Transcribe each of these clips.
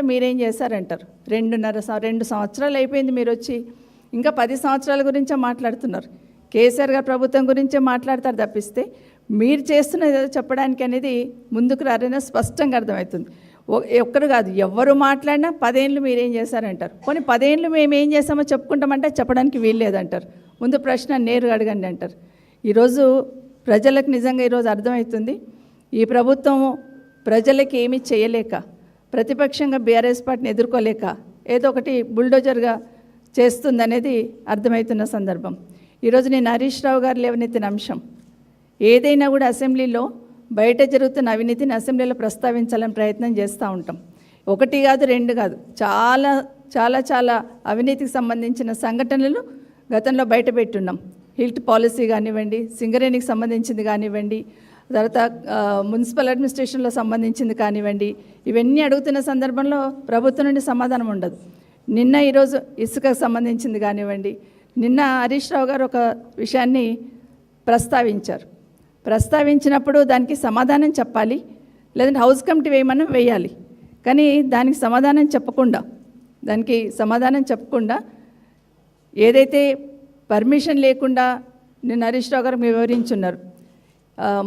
మీరేం చేశారంటారు. 2 సంవత్సరాలు అయిపోయింది మీరు వచ్చి, ఇంకా 10 సంవత్సరాల గురించే మాట్లాడుతున్నారు. కేసీఆర్ గారి ప్రభుత్వం గురించే మాట్లాడతారు తప్పిస్తే మీరు చేస్తున్నది ఏదో చెప్పడానికి అనేది ముందుకు రారనే స్పష్టంగా అర్థమవుతుంది. ఒక్కరు కాదు, ఎవరు మాట్లాడినా 10 ఏళ్ళు మీరేం చేశారంటారు. కొన్ని 10 ఏళ్ళు మేము ఏం చేస్తామో చెప్పుకుంటామంటే చెప్పడానికి వీలు లేదంటారు. ముందు ప్రశ్న నేరుగా అడగండి అంటారు. ఈరోజు ప్రజలకు నిజంగా ఈరోజు అర్థమవుతుంది, ఈ ప్రభుత్వం ప్రజలకి ఏమీ చేయలేక, ప్రతిపక్షంగా బీఆర్ఎస్ పార్టీని ఎదుర్కోలేక ఏదో ఒకటి బుల్డోజర్గా చేస్తుందనేది అర్థమవుతున్న సందర్భం. ఈరోజు నేను హరీష్ రావు గారు లేవనెత్తిన అంశం ఏదైనా కూడా అసెంబ్లీలో బయట జరుగుతున్న అవినీతిని అసెంబ్లీలో ప్రస్తావించాలని ప్రయత్నం చేస్తూ ఉంటాం. 1 కాదు 2 కాదు, చాలా చాలా చాలా అవినీతికి సంబంధించిన సంఘటనలు గతంలో బయటపెట్టున్నాం. హిల్ట్ పాలసీ కానివ్వండి, సింగరేణికి సంబంధించింది కానివ్వండి, తర్వాత మున్సిపల్ అడ్మినిస్ట్రేషన్లో సంబంధించింది కానివ్వండి, ఇవన్నీ అడుగుతున్న సందర్భంలో ప్రభుత్వం నుండి సమాధానం ఉండదు. నిన్న ఈరోజు ఇసుకకు సంబంధించింది కానివ్వండి, నిన్న హరీష్ రావు గారు ఒక విషయాన్ని ప్రస్తావించినప్పుడు దానికి సమాధానం చెప్పాలి, లేదంటే హౌస్ కమిటీ వేయాలి. కానీ దానికి సమాధానం చెప్పకుండా ఏదైతే పర్మిషన్ లేకుండా నిన్న హరీష్ రావు గారు వివరించున్నారు,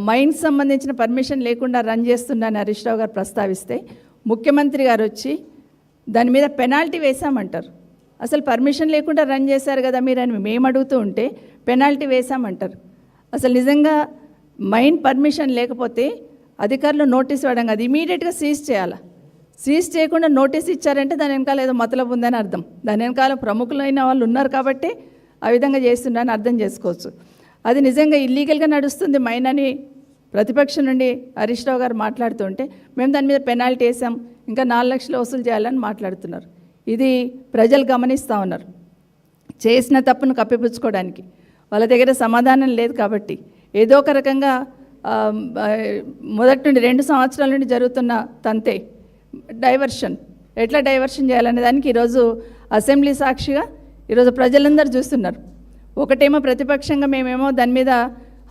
మైన్స్ సంబంధించిన పర్మిషన్ లేకుండా రన్ చేస్తున్నారని హరీష్ రావు గారు ప్రస్తావిస్తే ముఖ్యమంత్రి గారు వచ్చి దాని మీద పెనాల్టీ వేశామంటారు. అసలు పర్మిషన్ లేకుండా రన్ చేశారు కదా మీరు అని మేము అడుగుతూ ఉంటే పెనాల్టీ వేశామంటారు. అసలు నిజంగా మైన్ పర్మిషన్ లేకపోతే అధికారులు నోటీస్ ఇవ్వడం కాదు, ఇమీడియట్గా సీజ్ చేయాలి. సీజ్ చేయకుండా నోటీస్ ఇచ్చారంటే దాని వెనకాల ఏదో మతలబు ఉందని అర్థం. దాని వెనకాల ప్రముఖులైన వాళ్ళు ఉన్నారు కాబట్టి ఆ విధంగా చేస్తున్నారని అర్థం చేసుకోవచ్చు. అది నిజంగా ఇల్లీగల్గా నడుస్తుంది మైన్ అని ప్రతిపక్షం నుండి హరీష్ రావు గారు మాట్లాడుతుంటే మేము దాని మీద పెనాల్టీ వేసాం, ఇంకా 4 లక్షలు వసూలు చేయాలని మాట్లాడుతున్నారు. ఇది ప్రజలు గమనిస్తూ ఉన్నారు. చేసిన తప్పును కప్పిపుచ్చుకోవడానికి వాళ్ళ దగ్గర సమాధానం లేదు కాబట్టి ఏదో ఒక రకంగా మొదటి నుండి 2 సంవత్సరాల నుండి జరుగుతున్న తంతే ఎట్లా డైవర్షన్ చేయాలనే దానికి ఈరోజు అసెంబ్లీ సాక్షిగా ఈరోజు ప్రజలందరూ చూస్తున్నారు. ఒకటేమో ప్రతిపక్షంగా మేమేమో దాని మీద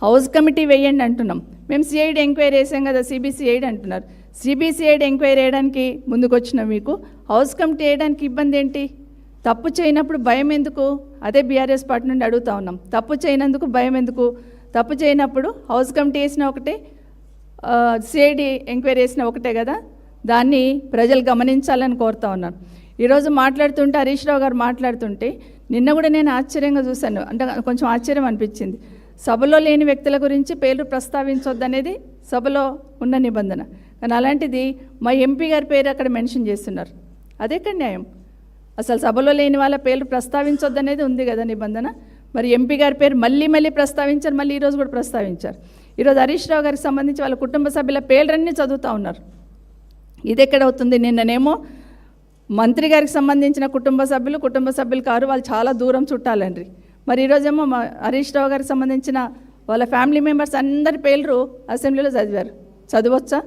హౌస్ కమిటీ వేయండి అంటున్నాం, మేము సిఐడి ఎంక్వైరీ వేసాం కదా, సిబిసిఐడి అంటున్నారు. సిబిసిఐడి ఎంక్వైరీ వేయడానికి ముందుకు వచ్చిన మీకు హౌస్ కమిటీ వేయడానికి ఇబ్బంది ఏంటి? తప్పు చేయనప్పుడు భయం ఎందుకు? అదే బీఆర్ఎస్ పార్టీ నుండి అడుగుతూ ఉన్నాం. తప్పు చేయనందుకు భయం ఎందుకు? తప్పు చేయనప్పుడు హౌస్ కమిటీ వేసిన ఒకటే, సిఐడి ఎంక్వైరీ వేసిన ఒకటే కదా, దాన్ని ప్రజలు గమనించాలని కోరుతా ఉన్నాను. ఈరోజు మాట్లాడుతుంటే హరీష్ రావు గారు మాట్లాడుతుంటే నిన్న కూడా నేను ఆశ్చర్యంగా చూశాను, అంటే కొంచెం ఆశ్చర్యం అనిపించింది. సభలో లేని వ్యక్తుల గురించి పేర్లు ప్రస్తావించొద్దనేది సభలో ఉన్న నిబంధన, కానీ అలాంటిది మా ఎంపీ గారి పేరు అక్కడ మెన్షన్ చేస్తున్నారు. అదెక్కడ న్యాయం? అసలు సభలో లేని వాళ్ళ పేర్లు ప్రస్తావించొద్దనేది ఉంది కదా నిబంధన. మరి ఎంపీ గారి పేరు మళ్ళీ ప్రస్తావించారు, మళ్ళీ ఈరోజు కూడా ప్రస్తావించారు. ఈరోజు హరీష్ రావు గారికి సంబంధించి వాళ్ళ కుటుంబ సభ్యుల పేర్లన్నీ చదువుతూ ఉన్నారు. ఇది ఎక్కడవుతుంది? నిన్ననేమో మంత్రి గారికి సంబంధించిన కుటుంబ సభ్యులు కారు, వాళ్ళు చాలా దూరం చుట్టాలండ్రి. మరి ఈరోజేమో హరీష్ రావు గారికి సంబంధించిన వాళ్ళ ఫ్యామిలీ మెంబర్స్ అందరి పేర్లు అసెంబ్లీలో చదవచ్చా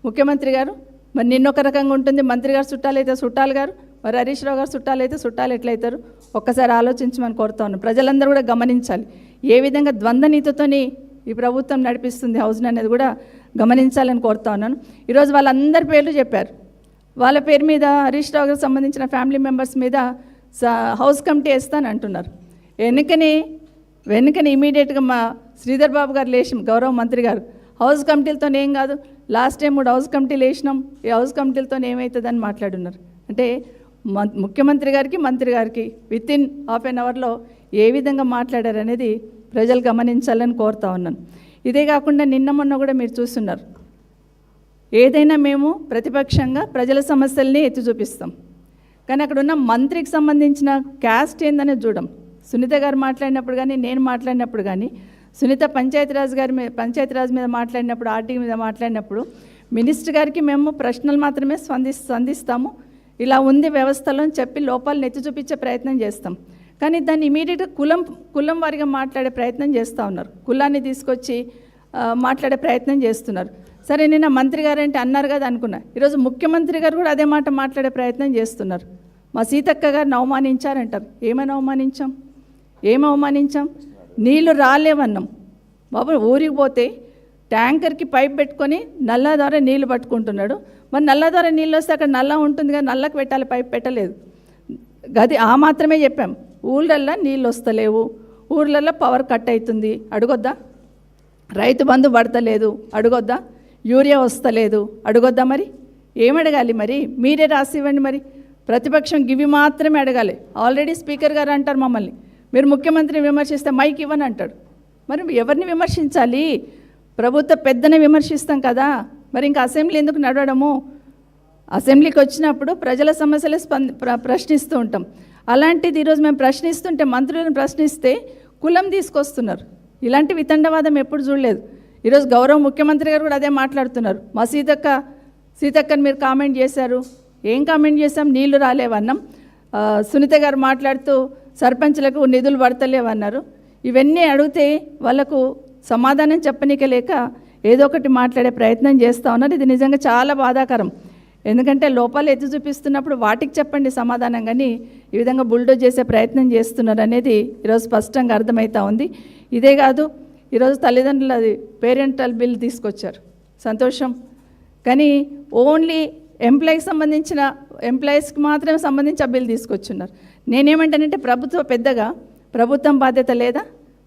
ముఖ్యమంత్రి గారు? మరి నిన్నొక రకంగా ఉంటుంది, మంత్రి గారు చుట్టాలైతే చుట్టాలు గారు, మరి హరీష్ రావు గారు చుట్టాలైతే చుట్టాలు ఎట్లయితారు? ఒక్కసారి ఆలోచించమని కోరుతా ఉన్నాను. ప్రజలందరూ కూడా గమనించాలి, ఏ విధంగా ద్వంద్వ నీతితోని ఈ ప్రభుత్వం నడిపిస్తుంది హౌస్ని అనేది కూడా గమనించాలని కోరుతా ఉన్నాను. ఈరోజు వాళ్ళందరి పేర్లు చెప్పారు, వాళ్ళ పేరు మీద హరీష్ రావు గారికి సంబంధించిన ఫ్యామిలీ మెంబర్స్ మీద హౌస్ కమిటీ వేస్తాను అంటున్నారు. వెనుకని ఇమీడియట్గా మా శ్రీధర్ బాబు గారు లేచి, గౌరవ మంత్రి గారు, హౌస్ కమిటీలతో ఏం కాదు, లాస్ట్ టైం 3 హౌస్ కమిటీలు వేసినాం, ఈ హౌస్ కమిటీలతో ఏమవుతుందని మాట్లాడున్నారు. అంటే ముఖ్యమంత్రి గారికి మంత్రి గారికి వితిన్ హాఫ్ అన్ అవర్లో ఏ విధంగా మాట్లాడారు అనేది ప్రజలు గమనించాలని కోరుతా ఉన్నాను. ఇదే కాకుండా నిన్న మొన్న కూడా మీరు చూస్తున్నారు, ఏదైనా మేము ప్రతిపక్షంగా ప్రజల సమస్యల్ని ఎత్తి చూపిస్తాం, కానీ అక్కడ ఉన్న మంత్రికి సంబంధించిన క్యాస్ట్ ఏందనేది చూడం. సునీత గారు మాట్లాడినప్పుడు కానీ, నేను మాట్లాడినప్పుడు కానీ, సునీత పంచాయతీరాజ్ మీద మాట్లాడినప్పుడు, ఆర్టీ మీద మాట్లాడినప్పుడు మినిస్టర్ గారికి మేము ప్రశ్నలు మాత్రమే స్పందిస్తాము, ఇలా ఉంది వ్యవస్థలో అని చెప్పి లోపాలను ఎత్తి చూపించే ప్రయత్నం చేస్తాం. కానీ దాన్ని ఇమీడియట్గా కులం వారిగా మాట్లాడే ప్రయత్నం చేస్తూ ఉన్నారు, కులాన్ని తీసుకొచ్చి మాట్లాడే ప్రయత్నం చేస్తున్నారు. సరే, నిన్న మంత్రి గారు అంటే అన్నారు కదా అనుకున్నా, ఈరోజు ముఖ్యమంత్రి గారు కూడా అదే మాట మాట్లాడే ప్రయత్నం చేస్తున్నారు. మా సీతక్క గారిని అవమానించారంటారు. ఏం అవమానించాం? నీళ్లు రాలేవన్నాం బాబు. ఊరికి పోతే ట్యాంకర్కి పైప్ పెట్టుకొని నల్లా ద్వారా నీళ్లు పట్టుకుంటున్నాడు. మరి నల్ల ద్వారా నీళ్ళు వస్తే అక్కడ నల్ల ఉంటుంది కదా, నల్లకు పెట్టాలి, పైప్ పెట్టలేదు. గది ఆ మాత్రమే చెప్పాం. ఊళ్ళల్లో నీళ్ళు వస్తలేవు, ఊర్లలో పవర్ కట్ అవుతుంది, అడగొద్దా? రైతు బంధు పడతలేదు, అడగొద్దా? యూరియా వస్తలేదు, అడగొద్దా? మరి ఏమడగాలి? మరి మీరే రాసి ఇవ్వండి. మరి ప్రతిపక్షం గివి మాత్రమే అడగాలి. ఆల్రెడీ స్పీకర్ గారు అంటారు మమ్మల్ని, మీరు ముఖ్యమంత్రిని విమర్శిస్తే మైక్ ఇవ్వని అంటాడు. మరి ఎవరిని విమర్శించాలి? ప్రభుత్వ పెద్దనే విమర్శిస్తాం కదా. మరి ఇంకా అసెంబ్లీ ఎందుకు నడవడము? అసెంబ్లీకి వచ్చినప్పుడు ప్రజల సమస్యలే ప్రశ్నిస్తూ ఉంటాం. అలాంటిది ఈరోజు మేము ప్రశ్నిస్తుంటే, మంత్రులను ప్రశ్నిస్తే కులం తీసుకొస్తున్నారు. ఇలాంటి వితండవాదం ఎప్పుడు చూడలేదు. ఈరోజు గౌరవ ముఖ్యమంత్రి గారు కూడా అదే మాట్లాడుతున్నారు. మా సీతక్కని మీరు కామెంట్ చేశారు. ఏం కామెంట్ చేశాం? నీళ్లు రాలేవన్నాం. సునీత గారు మాట్లాడుతూ సర్పంచ్లకు నిధులు పడతలేవన్నారు. ఇవన్నీ అడిగితే వాళ్ళకు సమాధానం చెప్పనీక లేక ఏదో ఒకటి మాట్లాడే ప్రయత్నం చేస్తూ ఉన్నారు. ఇది నిజంగా చాలా బాధాకరం. ఎందుకంటే లోపాలు ఎత్తి చూపిస్తున్నప్పుడు వాటికి చెప్పండి సమాధానం, కానీ ఈ విధంగా బుల్డోజ్ చేసే ప్రయత్నం చేస్తున్నారు అనేది ఈరోజు స్పష్టంగా అర్థమవుతూ ఉంది. ఇదే కాదు, ఈరోజు తల్లిదండ్రులది పేరెంటల్ బిల్ తీసుకొచ్చారు, సంతోషం. కానీ ఓన్లీ ఎంప్లాయీస్కి మాత్రమే సంబంధించి ఆ బిల్ తీసుకొచ్చున్నారు. నేనేమంటానంటే ప్రభుత్వం బాధ్యత లేదా?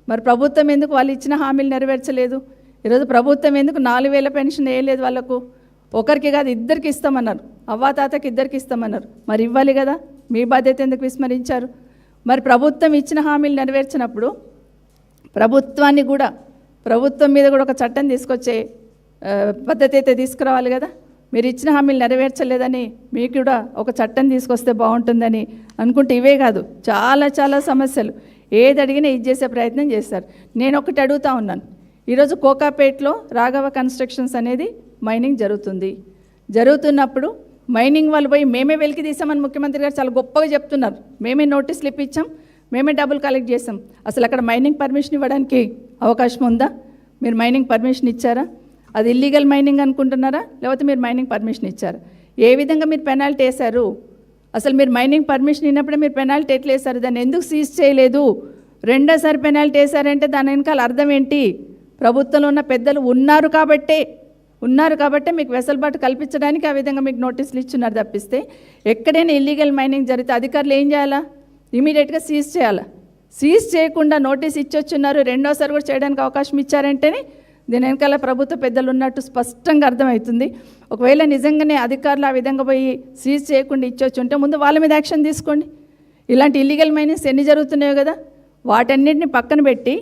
మరి ప్రభుత్వం ఎందుకు వాళ్ళు ఇచ్చిన హామీలు నెరవేర్చలేదు? ఈరోజు ప్రభుత్వం ఎందుకు 4,000 పెన్షన్ వేయలేదు? వాళ్ళకు ఒకరికి కాదు ఇద్దరికి ఇస్తామన్నారు, అవ్వాతాతకి ఇద్దరికి ఇస్తామన్నారు. మరి ఇవ్వాలి కదా, మీ బాధ్యత ఎందుకు విస్మరించారు? మరి ప్రభుత్వం ఇచ్చిన హామీలు నెరవేర్చినప్పుడు ప్రభుత్వం మీద కూడా ఒక చట్టం తీసుకొచ్చే పద్ధతి అయితే తీసుకురావాలి కదా. మీరు ఇచ్చిన హామీలు నెరవేర్చలేదని మీకు కూడా ఒక చట్టం తీసుకొస్తే బాగుంటుందని అనుకుంటే, ఇవే కాదు చాలా చాలా సమస్యలు ఏది అడిగినా ఇది చేసే ప్రయత్నం చేస్తారు. నేను ఒకటి అడుగుతూ ఉన్నాను. ఈరోజు కోకాపేట్లో రాఘవ కన్స్ట్రక్షన్స్ అనేది మైనింగ్ జరుగుతున్నప్పుడు మైనింగ్ వాళ్ళు పోయి మేమే వెలికి తీసామని ముఖ్యమంత్రి గారు చాలా గొప్పగా చెప్తున్నారు. మేమే నోటీసులు ఇప్పించాం, మేమే డబ్బులు కలెక్ట్ చేసాం. అసలు అక్కడ మైనింగ్ పర్మిషన్ ఇవ్వడానికి అవకాశం ఉందా? మీరు మైనింగ్ పర్మిషన్ ఇచ్చారా? అది ఇల్లీగల్ మైనింగ్ అనుకుంటున్నారా, లేకపోతే మీరు మైనింగ్ పర్మిషన్ ఇచ్చారా? ఏ విధంగా మీరు పెనాల్టీ వేశారు? అసలు మీరు మైనింగ్ పర్మిషన్ ఇన్నప్పుడే మీరు పెనాల్టీ ఎట్లా వేశారు? దాన్ని ఎందుకు సీజ్ చేయలేదు? రెండోసారి పెనాల్టీ వేశారంటే దాని వెనకాల అర్థం ఏంటి? ప్రభుత్వంలో ఉన్న పెద్దలు ఉన్నారు కాబట్టే మీకు వెసులుబాటు కల్పించడానికి ఆ విధంగా మీకు నోటీసులు ఇచ్చున్నారు తప్పిస్తే, ఎక్కడైనా ఇల్లీగల్ మైనింగ్ జరిగితే అధికారులు ఏం చేయాలా? ఇమీడియట్గా సీజ్ చేయాలా? సీజ్ చేయకుండా నోటీస్ ఇచ్చొచ్చున్నారు, రెండోసారి కూడా చేయడానికి అవకాశం ఇచ్చారంటేనే దీని వెనకాల ప్రభుత్వ పెద్దలు ఉన్నట్టు స్పష్టంగా అర్థమవుతుంది. ఒకవేళ నిజంగానే అధికారులు ఆ విధంగా పోయి సీజ్ చేయకుండా ఇచ్చొచ్చుంటే ముందు వాళ్ళ మీద యాక్షన్ తీసుకోండి. ఇలాంటి ఇల్లీగల్ మైనింగ్స్ ఎన్ని జరుగుతున్నాయో కదా, వాటన్నిటిని పక్కన పెట్టి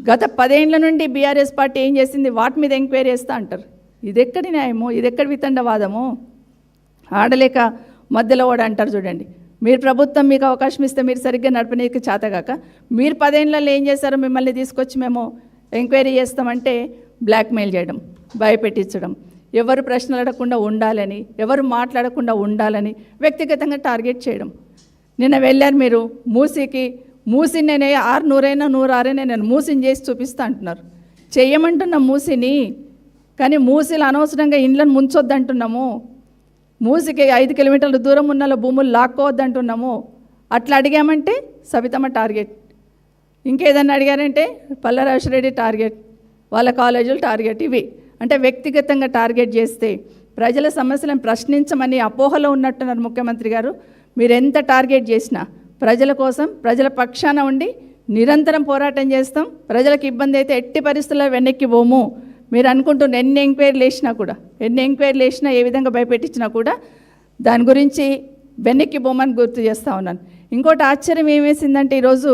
గత 10 ఏళ్ల నుండి బీఆర్ఎస్ పార్టీ ఏం చేసింది వాటి మీద ఎంక్వైరీ చేస్తా అంటారు. ఇదెక్కడి న్యాయము? ఇదెక్కడి వితండవాదము? ఆడలేక మధ్యలో వాడు అంటారు చూడండి. మీరు ప్రభుత్వం మీకు అవకాశం ఇస్తే మీరు సరిగ్గా నడపనీకి చేతగాక మీరు 10 ఏళ్లలో ఏం చేశారో మిమ్మల్ని తీసుకొచ్చి మేము ఎంక్వైరీ చేస్తామంటే బ్లాక్మెయిల్ చేయడం, భయపెట్టించడం, ఎవరు ప్రశ్నలు అడగకుండా ఉండాలని, ఎవరు మాట్లాడకుండా ఉండాలని వ్యక్తిగతంగా టార్గెట్ చేయడం. నిన్న వెళ్ళారు మీరు మూసిని నేనే 600 నేను మూసిని చేసి చూపిస్తా అంటున్నారు. చెయ్యమంటున్న మూసిని, కానీ మూసిలు అనవసరంగా ఇండ్లను ముంచొద్దంటున్నాము. మూసికి 5 కిలోమీటర్ల దూరం ఉన్న భూములు లాక్కోవద్దంటున్నాము. అట్లా అడిగామంటే సబితమ్మ టార్గెట్, ఇంకేదన్నా అడిగారంటే పల్లరాజరెడ్డి టార్గెట్, వాళ్ళ కాలేజీలు టార్గెట్. ఇవి అంటే వ్యక్తిగతంగా టార్గెట్ చేస్తే ప్రజల సమస్యలను ప్రశ్నించమని అపోహలో ఉన్నట్టున్నారు ముఖ్యమంత్రి గారు. మీరు ఎంత టార్గెట్ చేసినా ప్రజల కోసం, ప్రజల పక్షాన ఉండి నిరంతరం పోరాటం చేస్తాం. ప్రజలకు ఇబ్బంది అయితే ఎట్టి పరిస్థితుల్లో వెనక్కి పోము. మీరు అనుకుంటున్న ఎన్ని ఎంక్వైరీలు వేసినా ఏ విధంగా భయపెట్టించినా కూడా దాని గురించి వెనక్కి పోమని గుర్తు చేస్తూ ఉన్నాను. ఇంకోటి ఆశ్చర్యం ఏమేసిందంటే, ఈరోజు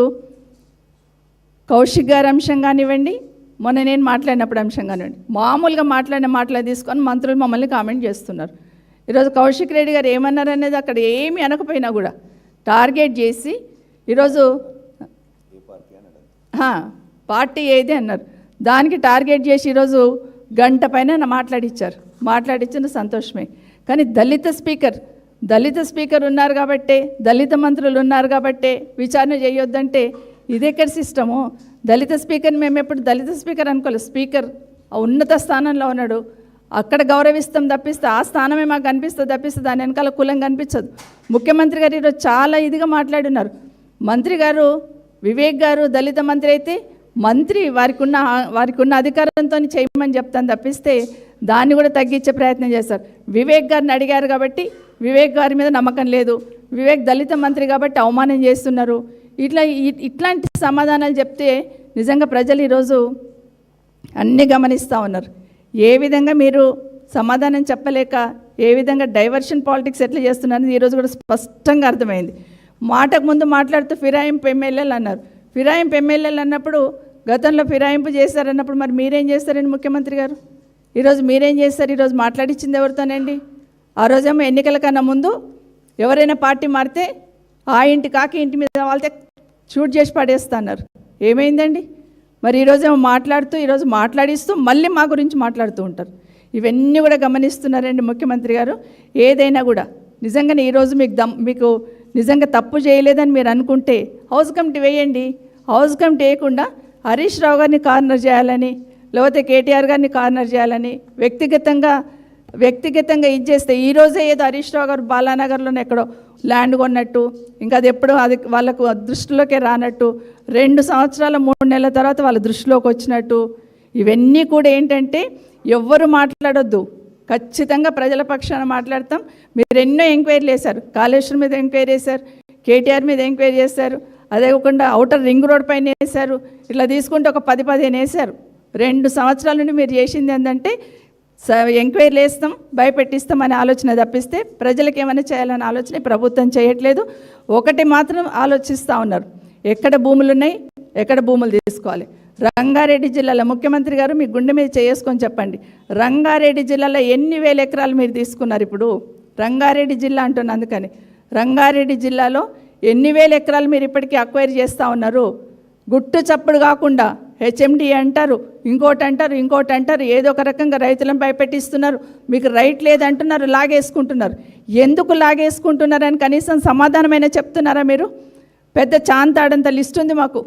కౌశిక్ గారి అంశం కానివ్వండి, మొన్న నేను మాట్లాడినప్పుడు అంశం కానివ్వండి, మామూలుగా మాటలు తీసుకొని మంత్రులు మమ్మల్ని కామెంట్ చేస్తున్నారు. ఈరోజు కౌశిక్ రెడ్డి గారు ఏమన్నారు అనేది అక్కడ ఏమీ అనకపోయినా కూడా టార్గెట్ చేసి ఈరోజు పార్టీ ఏది అన్నారు, దానికి టార్గెట్ చేసి ఈరోజు గంట పైన మాట్లాడించిన సంతోషమే. కానీ దళిత స్పీకర్ ఉన్నారు కాబట్టే, దళిత మంత్రులు ఉన్నారు కాబట్టే విచారణ చేయొద్దంటే ఇదెక్కడ సిస్టము? దళిత స్పీకర్ని మేము ఎప్పుడు దళిత స్పీకర్ అనుకోలేదు. స్పీకర్ ఉన్నత స్థానంలో ఉన్నాడు, అక్కడ గౌరవిస్తాం తప్పిస్తే ఆ స్థానమే మాకు కనిపిస్తుంది తప్పిస్తే దాని వెనకాల కులం కనిపించదు. ముఖ్యమంత్రి గారు ఈరోజు చాలా ఇదిగా మాట్లాడున్నారు. మంత్రి గారు వివేక్ గారు దళిత మంత్రి అయితే మంత్రి వారికి ఉన్న అధికారంతో చేయమని చెప్తాను తప్పిస్తే దాన్ని కూడా తగ్గించే ప్రయత్నం చేస్తారు. వివేక్ గారిని అడిగారు కాబట్టి వివేక్ గారి మీద నమ్మకం లేదు, వివేక్ దళిత మంత్రి కాబట్టి అవమానం చేస్తున్నారు. ఇట్లాంటి సమాధానాలు చెప్తే నిజంగా ప్రజలు ఈరోజు అన్నీ గమనిస్తూ ఉన్నారు. ఏ విధంగా మీరు సమాధానం చెప్పలేక ఏ విధంగా డైవర్షన్ పాలిటిక్స్ ఎట్లా చేస్తున్నారని ఈరోజు కూడా స్పష్టంగా అర్థమైంది. మాటకు ముందు మాట్లాడుతూ ఫిరాయింపు ఎమ్మెల్యేలు అన్నారు. ఫిరాయింపు ఎమ్మెల్యేలు అన్నప్పుడు గతంలో ఫిరాయింపు చేశారన్నప్పుడు మరి మీరేం చేస్తారండి ముఖ్యమంత్రి గారు? ఈరోజు మీరేం చేస్తారు? ఈరోజు మాట్లాడించింది ఎవరితోనండి? ఆ రోజేమో ఎన్నికల కన్నా ముందు ఎవరైనా పార్టీ మారితే ఆ ఇంటి కాకి ఇంటి మీద వాళ్ళతే షూట్ చేసి పడేస్తున్నారు. ఏమైందండి? మరి ఈరోజేమో ఈరోజు మాట్లాడిస్తూ మళ్ళీ మా గురించి మాట్లాడుతూ ఉంటారు. ఇవన్నీ కూడా గమనిస్తున్నారండి ముఖ్యమంత్రి గారు. ఏదైనా కూడా నిజంగానే ఈరోజు మీకు నిజంగా తప్పు చేయలేదని మీరు అనుకుంటే హౌస్ కమిటీ వేయండి. హౌస్ కమిటీ వేయకుండా హరీష్ రావు గారిని కార్నర్ చేయాలని, లేకపోతే కేటీఆర్ గారిని కార్నర్ చేయాలని వ్యక్తిగతంగా ఇది చేస్తే ఈరోజే ఏదో హరీష్ రావు గారు బాలానగర్లోనే ఎక్కడో ల్యాండ్ కొన్నట్టు, ఇంకా అది ఎప్పుడో అది వాళ్ళకు దృష్టిలోకే రానట్టు, 2 సంవత్సరాల 3 నెలల తర్వాత వాళ్ళ దృష్టిలోకి వచ్చినట్టు, ఇవన్నీ కూడా ఏంటంటే ఎవ్వరు మాట్లాడొద్దు. ఖచ్చితంగా ప్రజల పక్షాన మాట్లాడతాం. మీరు ఎన్నో ఎంక్వైరీలు వేశారు. కాళేశ్వరం మీద ఎంక్వైరీ వేశారు, కేటీఆర్ మీద ఎంక్వైరీ చేశారు, అదే కాకుండా ఔటర్ రింగ్ రోడ్ పైన వేశారు. ఇట్లా తీసుకుంటే ఒక 10-15 వేశారు. 2 సంవత్సరాల నుండి మీరు చేసింది ఏంటంటే ఎంక్వైరీలు వేస్తాం, భయపెట్టిస్తాం అనే ఆలోచన తప్పిస్తే ప్రజలకు ఏమైనా చేయాలనే ఆలోచన ప్రభుత్వం చేయట్లేదు. ఒకటి మాత్రం ఆలోచిస్తూ ఉన్నారు, ఎక్కడ భూములు ఉన్నాయి, ఎక్కడ భూములు తీసుకోవాలి. రంగారెడ్డి జిల్లాలో ముఖ్యమంత్రి గారు మీ గుండె మీద చేసుకొని చెప్పండి, రంగారెడ్డి జిల్లాలో ఎన్ని వేల ఎకరాలు మీరు తీసుకున్నారు? ఇప్పుడు రంగారెడ్డి జిల్లా అంటున్నా, అందుకని రంగారెడ్డి జిల్లాలో ఎన్ని వేల ఎకరాలు మీరు ఇప్పటికీ అక్వైర్ చేస్తూ ఉన్నారు? గుట్టు చప్పుడు కాకుండా హెచ్ఎండి అంటారు, ఇంకోటి అంటారు, ఏదో ఒక రకంగా రైతులను భయపెట్టిస్తున్నారు. మీకు రైట్ లేదంటున్నారు, లాగేసుకుంటున్నారు. ఎందుకు లాగేసుకుంటున్నారని కనీసం సమాధానమైనా చెప్తున్నారా మీరు? పెద్ద చాంతాడంత లిస్ట్ ఉంది మాకు,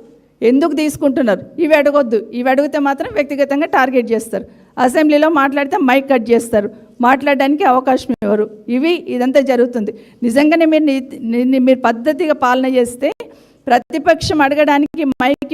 ఎందుకు తీసుకుంటున్నారు? ఇవి అడగొద్దు, ఇవి అడిగితే మాత్రం వ్యక్తిగతంగా టార్గెట్ చేస్తారు. అసెంబ్లీలో మాట్లాడితే మైక్ కట్ చేస్తారు, మాట్లాడడానికి అవకాశం ఇవ్వరు. ఇదంతా జరుగుతుంది. నిజంగానే మీరు పద్ధతిగా పాలన చేస్తే ప్రతిపక్షం అడగడానికి మైక్